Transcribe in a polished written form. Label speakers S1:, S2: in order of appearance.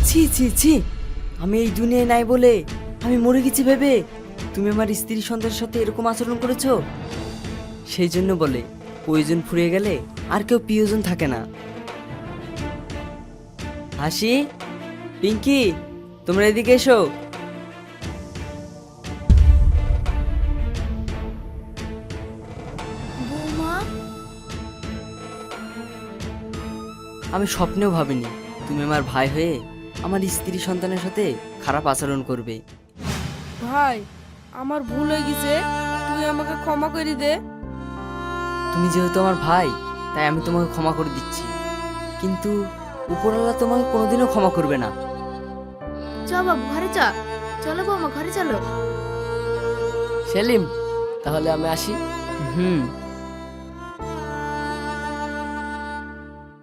S1: ছি ছি ছি, আমি এই দুনিয়ায় নাই বলে আমি মরে গেছি ভেবে তুমি আমার স্ত্রী সন্তানের সাথে এরকম আচরণ করেছো। সেই জন্য বলে প্রয়োজন ফুরিয়ে গেলে আর কেউ প্রিয়জন থাকে না। হাসি, পিঙ্কি, তোমরা এদিকে এসো।
S2: বৌমা,
S1: আমি স্বপ্নেও ভাবিনি তুমি আমার ভাই হয়ে আমার স্ত্রী সন্তানের সাথে খারাপ আচরণ করবে।
S2: ভাই আমার ভুল হয়ে গেছে, তুই আমাকে ক্ষমা করে দে।
S1: তুমি যেহেতু আমার ভাই তাই আমি তোমাকে ক্ষমা করে দিচ্ছি, কিন্তু উপরওয়ালা তোমাকে কোনোদিনও ক্ষমা করবে না।
S3: চ বাবু ঘরে চ। চলো বৌমা ঘরে চলো।
S4: সেলিম, তাহলে আমি আসি।
S1: হুম।